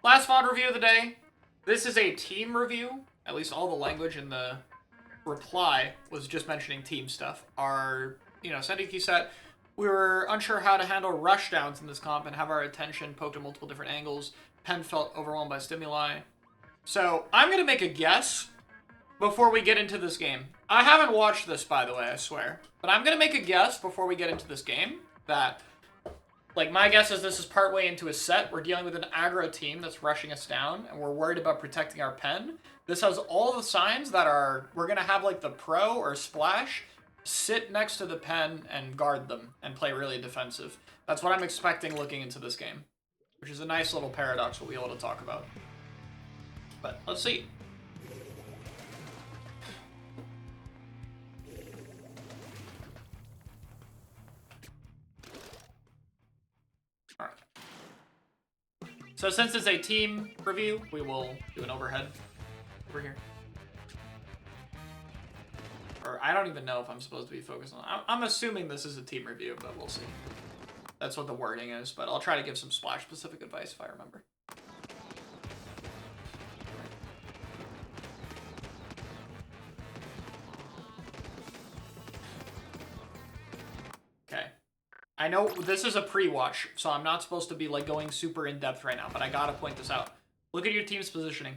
Last VOD review of the day. This is a team review. At least all the language in the reply was just mentioning team stuff. Our, Sendiki set, we were unsure how to handle rushdowns in this comp and have our attention poked at multiple different angles. Pen felt overwhelmed by stimuli. So, I'm going to make a guess before we get into this game. I haven't watched this, by the way, I swear. But I'm going to make a guess before we get into this game that, my guess is this is partway into a set. We're dealing with an aggro team that's rushing us down, and we're worried about protecting our pen. This has all the signs that we're going to have, the Pro or Splash sit next to the pen and guard them and play really defensive. That's what I'm expecting looking into this game, which is a nice little paradox we'll be able to talk about. But let's see. Alright. So since it's a team review, we will do an overhead over here. Or I don't even know if I'm supposed to be focused on it. I'm assuming this is a team review, but we'll see. That's what the wording is, but I'll try to give some Splash-specific advice if I remember. Okay. I know this is a pre-watch, so I'm not supposed to be, going super in-depth right now, but I gotta point this out. Look at your team's positioning.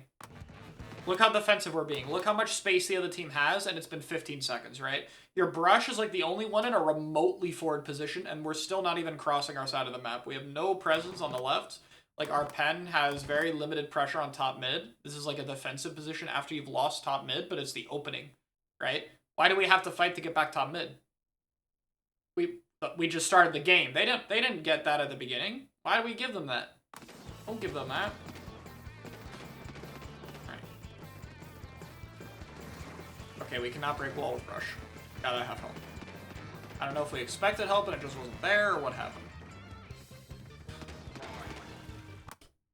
Look how defensive we're being. Look how much space the other team has, and it's been 15 seconds, right? Your brush is the only one in a remotely forward position, and we're still not even crossing our side of the map. We have no presence on the left. Our pen has very limited pressure on top mid. This is a defensive position after you've lost top mid, but it's the opening, right? Why do we have to fight to get back top mid? We just started the game. They didn't get that at the beginning. Why do we give them that? Don't give them that. Okay, we cannot break wall with Rush. Gotta have help. I don't know if we expected help and it just wasn't there or what happened.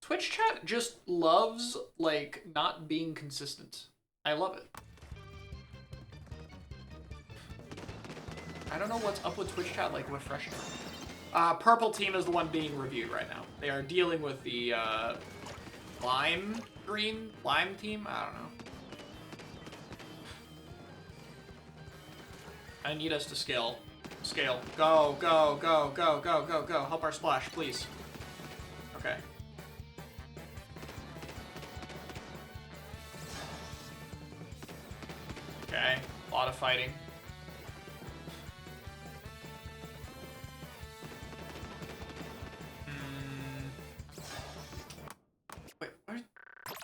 Twitch chat just loves, not being consistent. I love it. I don't know what's up with Twitch chat, refreshing. Purple team is the one being reviewed right now. They are dealing with the, lime team? I don't know. I need us to scale. Scale. Go, go, go, go, go, go, go. Help our Splash, please. Okay. Okay. A lot of fighting. Wait, where?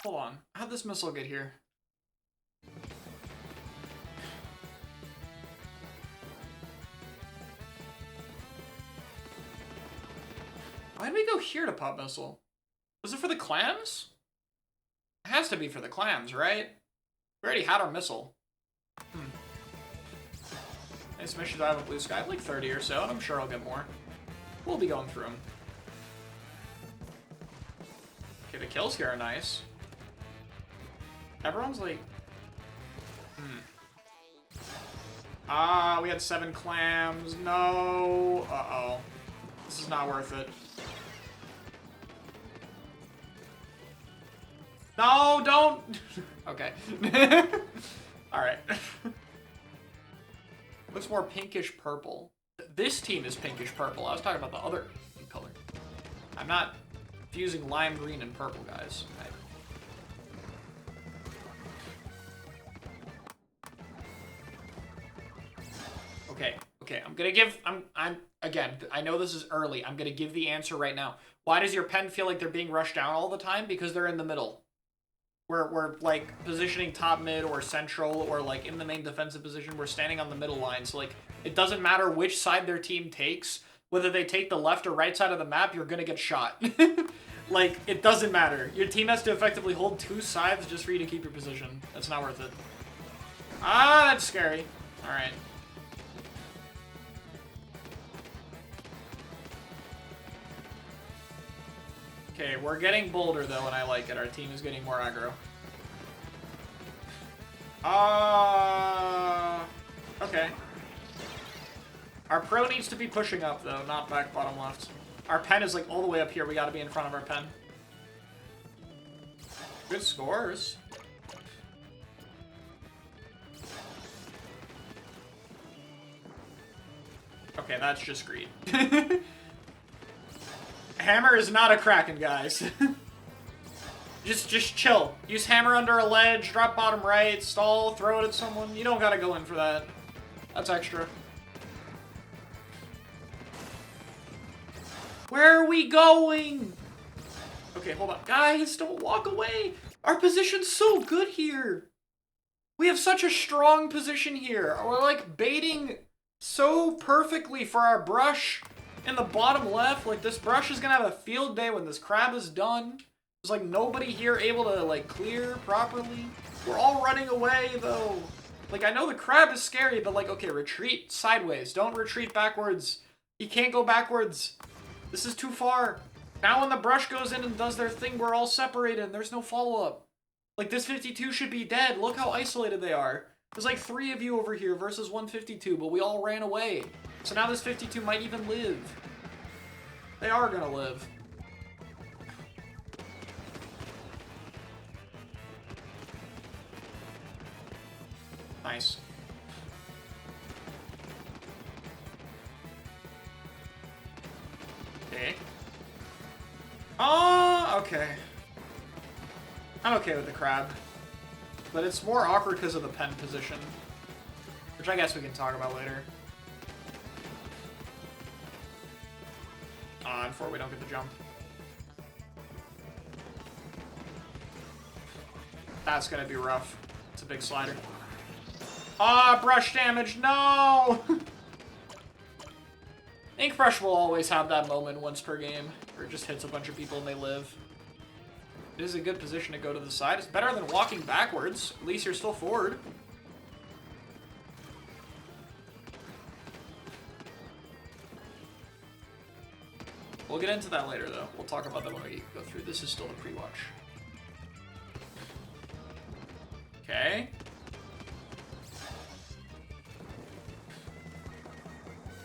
Hold on. How'd this missile get here? Why did we go here to pop missile? Was it for the clams? It has to be for the clams, right? We already had our missile. Nice mission dive with blue sky. I have 30 or so, and I'm sure I'll get more. We'll be going through them. Okay, the kills here are nice. Everyone's Ah, we had 7 clams. No. Uh-oh. This is not worth it. No, don't! Okay. Alright. Looks more pinkish purple. This team is pinkish purple. I was talking about the other color. I'm not fusing lime green and purple, guys. Okay. Okay, I'm gonna give... Again, I know this is early. I'm gonna give the answer right now. Why does your pen feel like they're being rushed down all the time? Because they're in the middle. We're positioning top mid or central or in the main defensive position. We're standing on the middle line. So it doesn't matter which side their team takes. Whether they take the left or right side of the map, you're gonna get shot. It doesn't matter. Your team has to effectively hold 2 sides just for you to keep your position. That's not worth it. Ah, that's scary. Alright. Okay, we're getting bolder though, and I like it. Our team is getting more aggro. Okay. Our pro needs to be pushing up though, not back bottom left. Our pen is all the way up here. We gotta be in front of our pen. Good scores. Okay, that's just greed. Hammer is not a Kraken, guys. just chill. Use hammer under a ledge, drop bottom right, stall, throw it at someone. You don't gotta go in for that. That's extra. Where are we going? Okay, hold on. Guys, don't walk away. Our position's so good here. We have such a strong position here. We're like baiting so perfectly for our brush in the bottom left. Like, this brush is gonna have a field day when this crab is done. There's like nobody here able to like clear properly. We're all running away though. Like, I know the crab is scary, but like, okay, retreat sideways. Don't retreat backwards. He can't go backwards. This is too far. Now when the brush goes in and does their thing, we're all separated and there's no follow-up. Like, this 52 should be dead. Look how isolated they are. There's like 3 of you over here versus 152, but we all ran away. So now this 52 might even live. They are gonna live. Nice. Okay. Oh, okay. I'm okay with the crab. But it's more awkward because of the pen position. Which I guess we can talk about later. Before we don't get the jump. That's gonna be rough. It's a big slider. Ah, brush damage, no! Ink Brush will always have that moment once per game, where it just hits a bunch of people and they live. It is a good position to go to the side. It's better than walking backwards. At least you're still forward. We'll get into that later, though. We'll talk about that when we go through. This is still the pre-watch. Okay.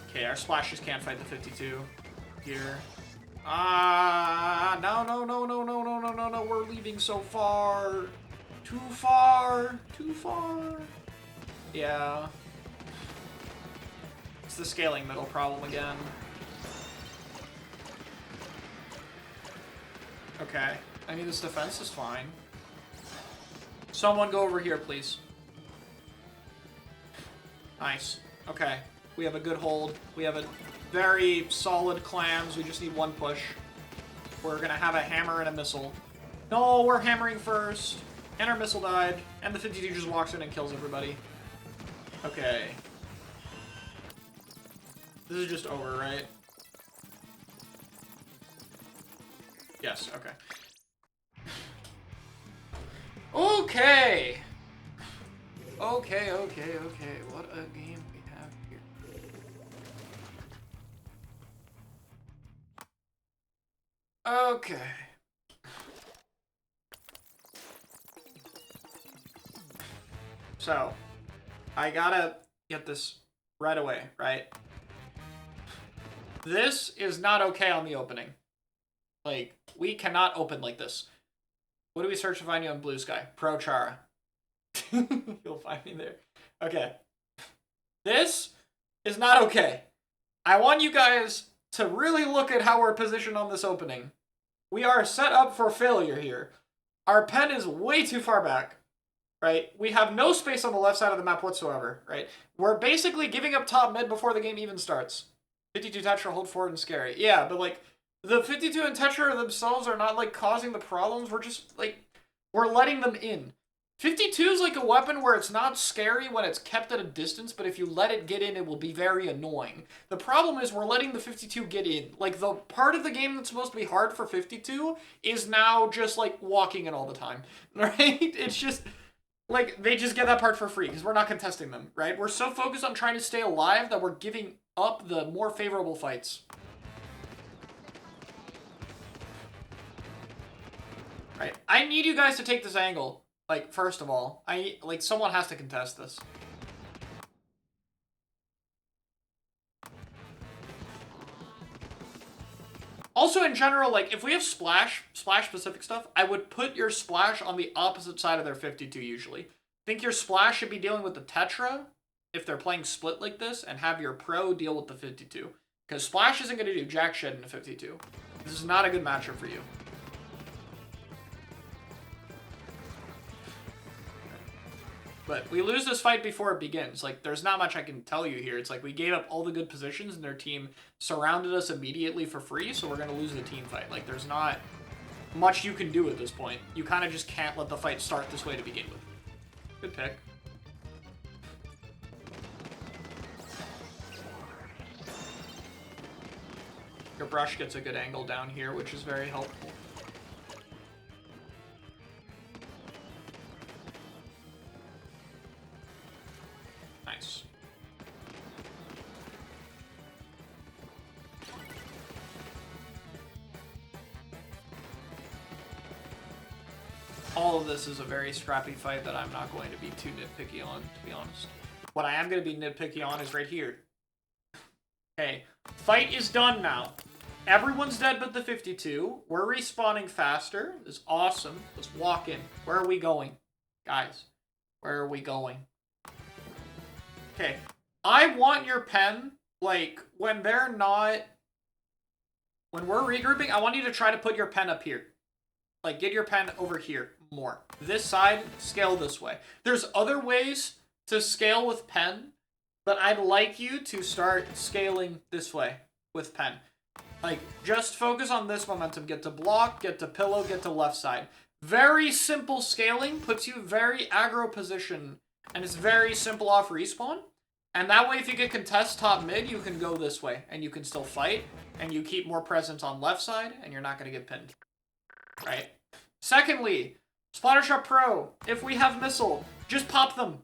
Okay, our splashes can't fight the 52 here. No, we're leaving so far. Too far. Yeah. It's the scaling middle problem again. Okay. I mean, this defense is fine. Someone go over here, please. Nice. Okay. We have a good hold. We have a very solid clams. We just need one push. We're gonna have a hammer and a missile. No, we're hammering first. And our missile died. And the 52 just walks in and kills everybody. Okay. This is just over, right? Yes, okay. Okay! Okay. What a game we have here. Okay. So, I gotta get this right away, right? This is not okay on the opening. Like, we cannot open like this. What do we search to find you on Blue Sky? ProChara. You'll find me there. Okay. This is not okay. I want you guys to really look at how we're positioned on this opening. We are set up for failure here. Our pen is way too far back, right? We have no space on the left side of the map whatsoever, right? We're basically giving up top mid before the game even starts. 52 Tetra, hold forward and scary. Yeah, but like, the 52 and Tetra themselves are not like causing the problems. We're just like, we're letting them in. 52 is like a weapon where it's not scary when it's kept at a distance, but if you let it get in, it will be very annoying. The problem is we're letting the 52 get in. Like, the part of the game that's supposed to be hard for 52 is now just, like, walking in all the time, right? It's just, like, they just get that part for free because we're not contesting them, right? We're so focused on trying to stay alive that we're giving up the more favorable fights. Right, I need you guys to take this angle. Like, first of all, someone has to contest this. Also, in general, like, if we have splash-specific stuff, I would put your splash on the opposite side of their 52 usually. I think your splash should be dealing with the Tetra, if they're playing split like this, and have your pro deal with the 52. Because splash isn't going to do jack shit in a 52. This is not a good matchup for you. But we lose this fight before it begins. Like, there's not much I can tell you here. It's like we gave up all the good positions and their team surrounded us immediately for free, so we're going to lose the team fight. Like, there's not much you can do at this point. You kind of just can't let the fight start this way to begin with. Good pick. Your brush gets a good angle down here, which is very helpful. Nice. All of this is a very scrappy fight that I'm not going to be too nitpicky on, to be honest. What I am going to be nitpicky on is right here. Okay, fight is done now. Everyone's dead but the 52. We're respawning faster. This is awesome. Let's walk in. Where are we going? Guys, where are we going? Okay, I want your pen, like, when they're not... When we're regrouping, I want you to try to put your pen up here. Like, get your pen over here more. This side, scale this way. There's other ways to scale with pen, but I'd like you to start scaling this way with pen. Like, just focus on this momentum. Get to block, get to pillow, get to left side. Very simple scaling, puts you very aggro position, and it's very simple off respawn. And that way, if you get contest top mid, you can go this way, and you can still fight, and you keep more presence on left side, and you're not going to get pinned. Right? Secondly, Splattershot Pro, if we have missile, just pop them.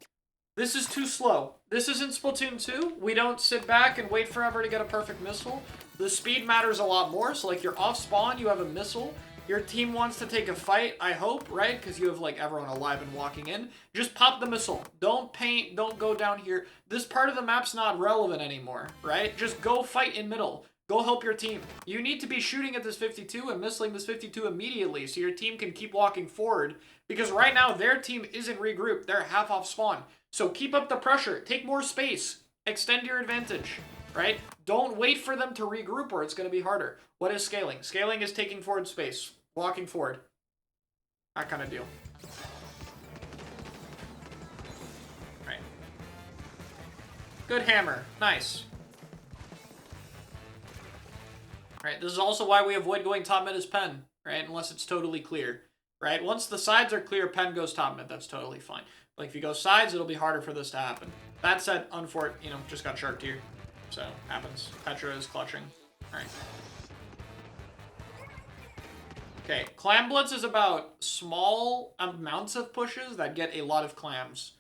This is too slow. This isn't Splatoon 2. We don't sit back and wait forever to get a perfect missile. The speed matters a lot more, so like you're off spawn, you have a missile. Your team wants to take a fight, I hope, right? Because you have like everyone alive and walking in. Just pop the missile. Don't paint, don't go down here. This part of the map's not relevant anymore, right? Just go fight in middle. Go help your team. You need to be shooting at this 52 and missiling this 52 immediately so your team can keep walking forward. Because right now, their team isn't regrouped. They're half off spawn. So keep up the pressure. Take more space. Extend your advantage, right? Don't wait for them to regroup or it's going to be harder. What is scaling? Scaling is taking forward space. Walking forward. That kind of deal. Right. Good hammer. Nice. Right, this is also why we avoid going top mid as pen, right? Unless it's totally clear, right? Once the sides are clear, pen goes top mid. That's totally fine. Like, if you go sides, it'll be harder for this to happen. That said, just got sharked here. So, happens. Petra is clutching. All right. Okay, Clam Blitz is about small amounts of pushes that get a lot of clams.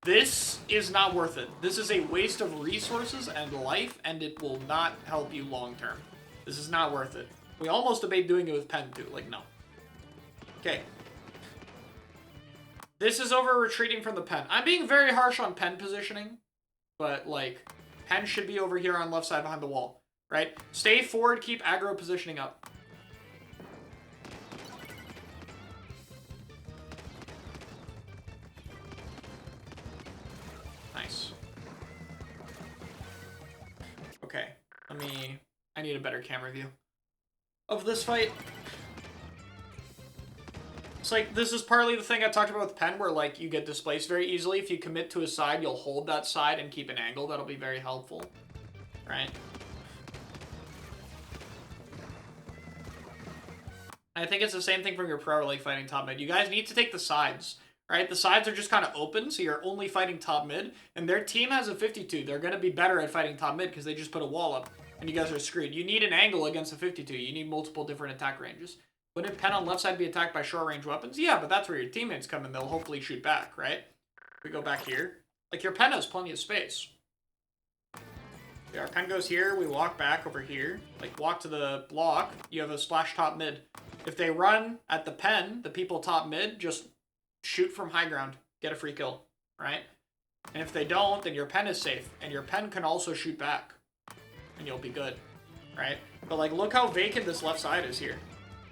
This is not worth it. This is a waste of resources and life, and it will not help you long term. This is not worth it. We almost debated doing it with pen too. Like, no. Okay. This is over retreating from the pen. I'm being very harsh on pen positioning, but like, pen should be over here on left side behind the wall, right? Stay forward, keep aggro positioning up. Nice. Okay, I need a better camera view of this fight. It's like, this is partly the thing I talked about with pen, where like you get displaced very easily. If you commit to a side, you'll hold that side and keep an angle. That'll be very helpful, right? I think it's the same thing from your pro, like fighting top mid. You guys need to take the sides, right? The sides are just kind of open, so you're only fighting top mid, and their team has a 52. They're going to be better at fighting top mid because they just put a wall up, and you guys are screwed. You need an angle against a 52. You need multiple different attack ranges. Wouldn't pen on left side be attacked by short range weapons? Yeah, but that's where your teammates come in. They'll hopefully shoot back, right? We go back here. Like, your pen has plenty of space. Yeah, our pen goes here. We walk back over here. Like, walk to the block. You have a splash top mid. If they run at the pen, the people top mid, just shoot from high ground. Get a free kill, right? And if they don't, then your pen is safe. And your pen can also shoot back. And you'll be good, right? But, like, look how vacant this left side is here,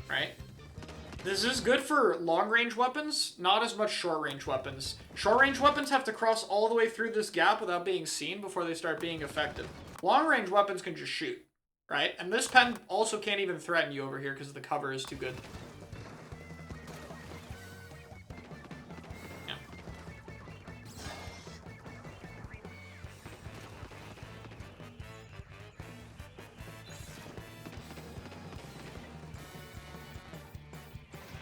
right? This is good for long-range weapons, not as much short-range weapons. Short-range weapons have to cross all the way through this gap without being seen before they start being effective. Long-range weapons can just shoot, right? And this pen also can't even threaten you over here because the cover is too good. Yeah.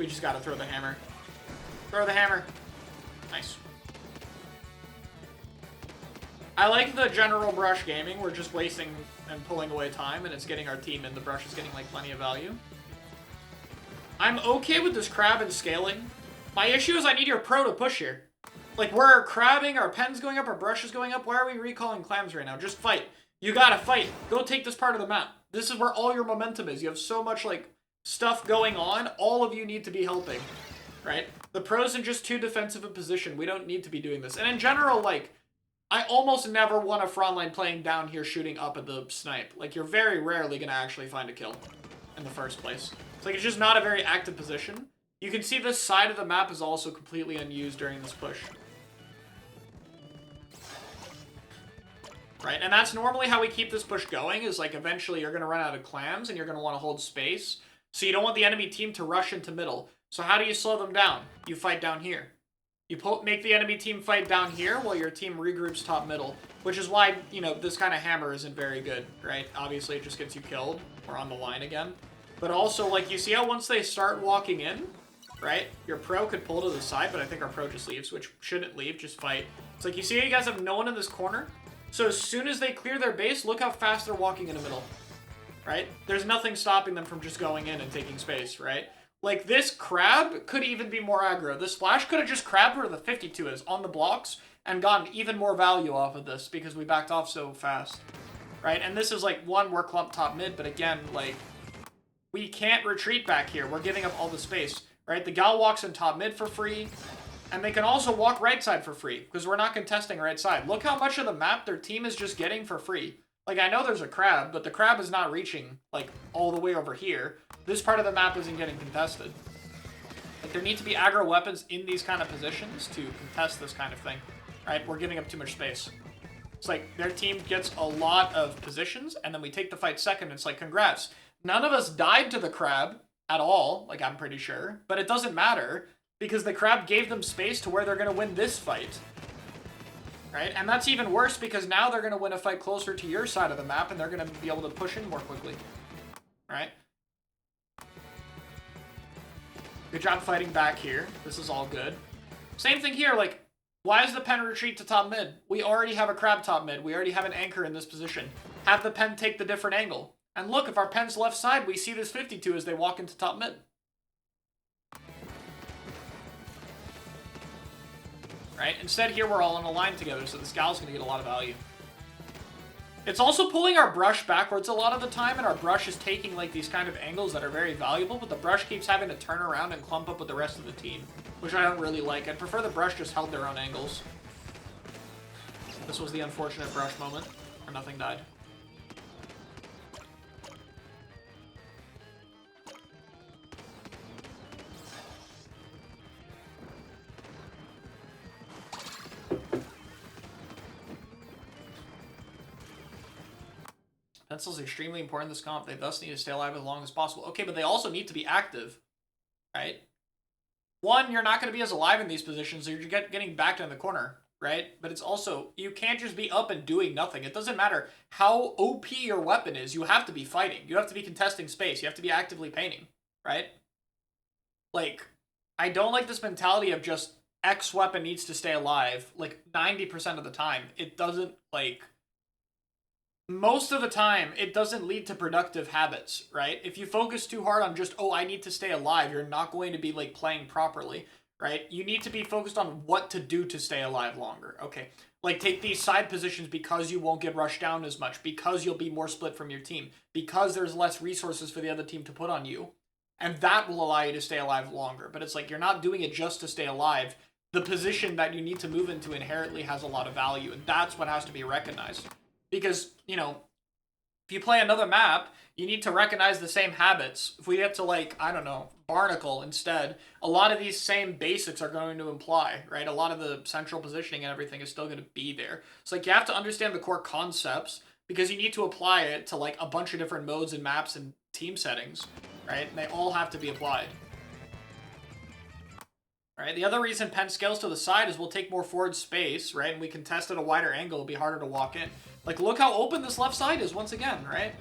We just gotta throw the hammer. Throw the hammer. Nice. I like the general brush gaming. We're just wasting and pulling away time, and it's getting our team in. The brush is getting, like, plenty of value. I'm okay with this crab and scaling. My issue is I need your pro to push here. Like, we're crabbing, our pen's going up, our brush is going up. Why are we recalling clams right now? Just fight. You gotta fight. Go take this part of the map. This is where all your momentum is. You have so much, like, stuff going on. All of you need to be helping, right? The pro's in just too defensive a position. We don't need to be doing this. And in general, like, I almost never want a frontline playing down here shooting up at the snipe. Like, you're very rarely going to actually find a kill in the first place. It's like, it's just not a very active position. You can see this side of the map is also completely unused during this push. Right, and that's normally how we keep this push going, is like eventually you're going to run out of clams and you're going to want to hold space. So you don't want the enemy team to rush into middle. So how do you slow them down? You fight down here. You make the enemy team fight down here while your team regroups top middle, which is why, you know, this kind of hammer isn't very good, right? Obviously, it just gets you killed or on the line again. But also, like, you see how once they start walking in, right, your pro could pull to the side, but I think our pro just leaves, which shouldn't leave, just fight. It's like, you see how you guys have no one in this corner? So as soon as they clear their base, look how fast they're walking in the middle, right? There's nothing stopping them from just going in and taking space, right? Like, this crab could even be more aggro. This flash could have just crabbed where the 52 is on the blocks and gotten even more value off of this because we backed off so fast, right? And this is, like, one, we're clumped top mid, but again, like, we can't retreat back here. We're giving up all the space, right? The gal walks in top mid for free, and they can also walk right side for free because we're not contesting right side. Look how much of the map their team is just getting for free. Like, I know there's a crab, but the crab is not reaching, like, all the way over here. This part of the map isn't getting contested. Like, there need to be aggro weapons in these kind of positions to contest this kind of thing, right? We're giving up too much space. It's like, their team gets a lot of positions, and then we take the fight second. It's like, congrats. None of us died to the crab at all, like, I'm pretty sure. But it doesn't matter, because the crab gave them space to where they're going to win this fight. Right? And that's even worse because now they're going to win a fight closer to your side of the map and they're going to be able to push in more quickly. Right? Good job fighting back here. This is all good. Same thing here, like, why is the pen retreat to top mid? We already have a crab top mid. We already have an anchor in this position. Have the pen take the different angle. And look, if our pen's left side, we see this 52 as they walk into top mid. Right? Instead, here we're all on a line together, so this gal's going to get a lot of value. It's also pulling our brush backwards a lot of the time, and our brush is taking, like, these kind of angles that are very valuable, but the brush keeps having to turn around and clump up with the rest of the team, which I don't really like. I'd prefer the brush just held their own angles. This was the unfortunate brush moment, where nothing died. Pencil's extremely important in this comp. They thus need to stay alive as long as possible. Okay, but they also need to be active, right? One, you're not going to be as alive in these positions, so you're getting backed in the corner, right? But it's also, you can't just be up and doing nothing. It doesn't matter how OP your weapon is. You have to be fighting. You have to be contesting space. You have to be actively painting, right? Like, I don't like this mentality of just X weapon needs to stay alive, like, 90% of the time. It doesn't, like... Most of the time, it doesn't lead to productive habits, right? If you focus too hard on just, oh, I need to stay alive, you're not going to be, like, playing properly, right? You need to be focused on what to do to stay alive longer. Okay, like, take these side positions because you won't get rushed down as much, because you'll be more split from your team, because there's less resources for the other team to put on you, and that will allow you to stay alive longer. But it's like, you're not doing it just to stay alive. The position that you need to move into inherently has a lot of value, and that's what has to be recognized. Because, you know, If you play another map, you need to recognize the same habits. If we get to, like, I don't know, Barnacle instead, a lot of these same basics are going to imply, right? A lot of the central positioning and everything is still going to be there. So, like, you have to understand the core concepts because you need to apply it to, like, a bunch of different modes and maps and team settings, right? And they all have to be applied. Right? The other reason pen scales to the side is we'll take more forward space, right? And we can test at a wider angle. It'll be harder to walk in. Like, look how open this left side is once again, right?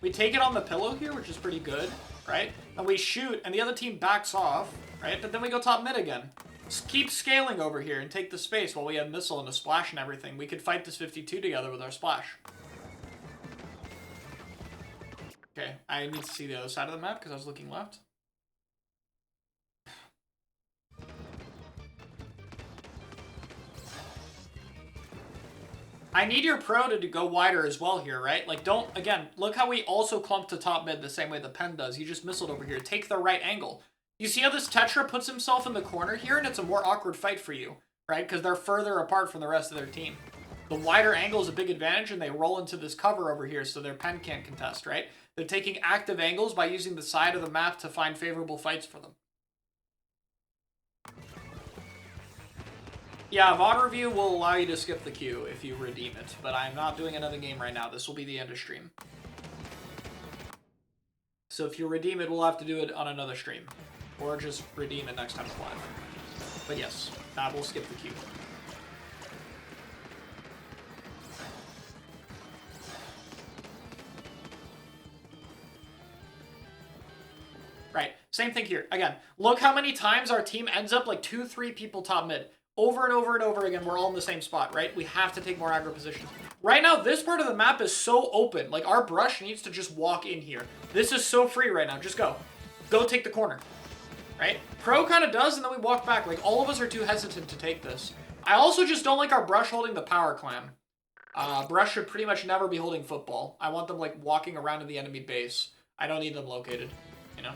We take it on the pillow here, which is pretty good, right? And we shoot, and the other team backs off, right? But then we go top mid again. Just keep scaling over here and take the space while we have missile and a splash and everything. We could fight this 52 together with our splash. Okay, I need to see the other side of the map because I was looking left. I need your pro to go wider as well here, right? Like, don't, again, look how we also clump to top mid the same way the pen does. You just missiled over here. Take the right angle. You see how this Tetra puts himself in the corner here, and it's a more awkward fight for you, right? Because they're further apart from the rest of their team. The wider angle is a big advantage, and they roll into this cover over here so their pen can't contest, right? They're taking active angles by using the side of the map to find favorable fights for them. Yeah, VOD review will allow you to skip the queue if you redeem it, but I'm not doing another game right now. This will be the end of stream. So if you redeem it, we'll have to do it on another stream. Or just redeem it next time it's live. But yes, that will skip the queue. Right, same thing here. Again, look how many times our team ends up like 2-3 people top mid. Over and over and over again, we're all in the same spot, right? We have to take more aggro positions. Right now, this part of the map is so open. Like, our brush needs to just walk in here. This is so free right now. Just go. Go take the corner. Right? Pro kind of does, and then we walk back. Like, all of us are too hesitant to take this. I also just don't like our brush holding the power clan. Brush should pretty much never be holding football. I want them, like, walking around to the enemy base. I don't need them located, you know?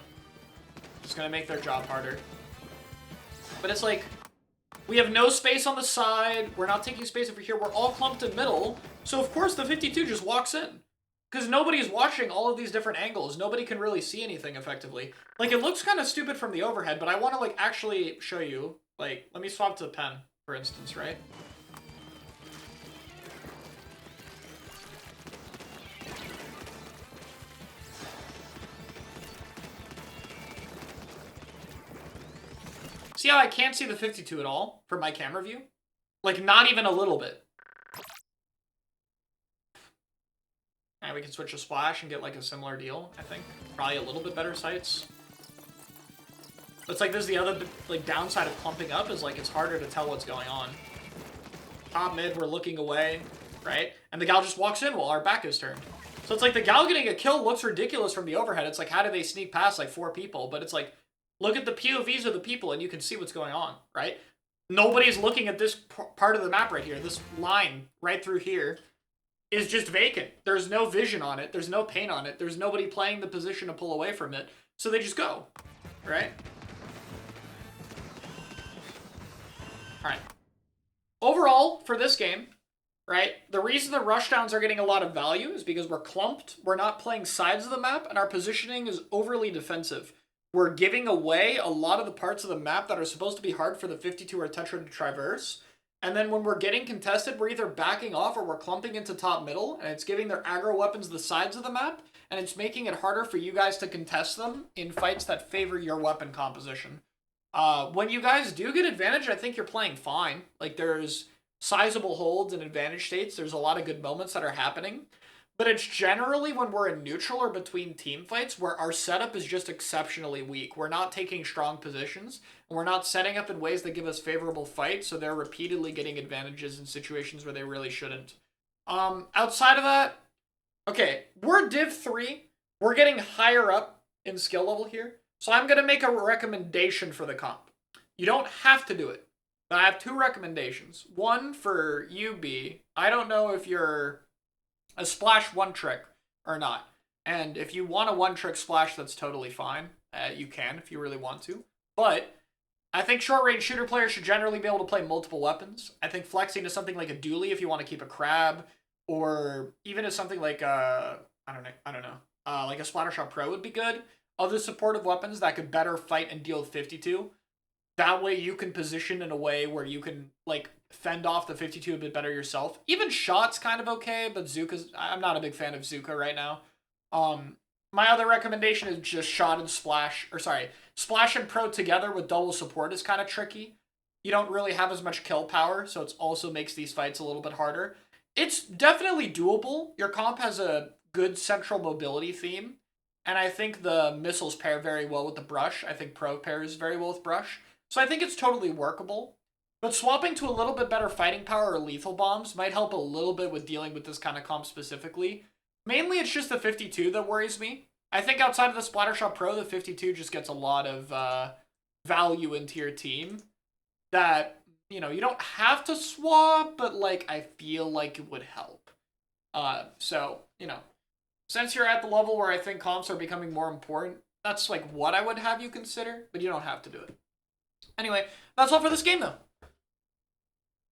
Just gonna make their job harder. But it's like, we have no space on the side. We're not taking space over here. We're all clumped in middle. So, of course, the 52 just walks in. Because nobody's watching all of these different angles. Nobody can really see anything effectively. Like, it looks kind of stupid from the overhead, but I want to, like, actually show you. Like, let me swap to the pen, for instance, right? See how I can't see the 52 at all from my camera view? Like, not even a little bit. And we can switch to splash and get, like, a similar deal, I think. Probably a little bit better sights. But it's like, this is the other, like, downside of clumping up is, like, it's harder to tell what's going on. Top mid, we're looking away, right? And the gal just walks in while our back is turned. So it's like the gal getting a kill looks ridiculous from the overhead. It's like, how did they sneak past, like, 4 people? But it's like, look at the POVs of the people and you can see what's going on, right? Nobody's looking at this part of the map right here. This line right through here is just vacant. There's no vision on it. There's no paint on it. There's nobody playing the position to pull away from it. So they just go, right? All right. Overall, for this game, right, the reason the rushdowns are getting a lot of value is because we're clumped, we're not playing sides of the map, and our positioning is overly defensive. We're giving away a lot of the parts of the map that are supposed to be hard for the 52 or Tetra to traverse. And then when we're getting contested, we're either backing off or we're clumping into top middle, and it's giving their aggro weapons the sides of the map, and it's making it harder for you guys to contest them in fights that favor your weapon composition. When you guys do get advantage, I think you're playing fine. Like, there's sizable holds and advantage states. There's a lot of good moments that are happening. But it's generally when we're in neutral or between team fights where our setup is just exceptionally weak. We're not taking strong positions, and we're not setting up in ways that give us favorable fights, so they're repeatedly getting advantages in situations where they really shouldn't. Outside of that, okay, we're Div 3. We're getting higher up in skill level here, so I'm going to make a recommendation for the comp. You don't have to do it, but I have 2 recommendations. One for you, B. I don't know if you're a splash one trick or not. And if you want a one trick splash, that's totally fine. You can if you really want to. But I think short range shooter players should generally be able to play multiple weapons. I think flexing to something like a dually if you want to keep a crab, or even as something like a I don't know. Like a Splattershot Pro would be good. Other supportive weapons that could better fight and deal with 52. That way you can position in a way where you can like fend off the 52 a bit better yourself. Even Shot's kind of okay, but Zuka's I'm not a big fan of Zuka right now. My other recommendation is just Shot and Splash, or sorry, Splash and Pro together with double support is kind of tricky. You don't really have as much kill power, so it also makes these fights a little bit harder. It's definitely doable. Your comp has a good central mobility theme, and I think the missiles pair very well with the brush. I think Pro pairs very well with brush. So I think it's totally workable. But swapping to a little bit better fighting power or lethal bombs might help a little bit with dealing with this kind of comp specifically. Mainly it's just the 52 that worries me. I think outside of the Splattershot Pro, the 52 just gets a lot of value into your team that, you know, you don't have to swap, but, like, I feel like it would help. So, you know, since you're at the level where I think comps are becoming more important, that's, like, what I would have you consider, but you don't have to do it. Anyway, that's all for this game, though.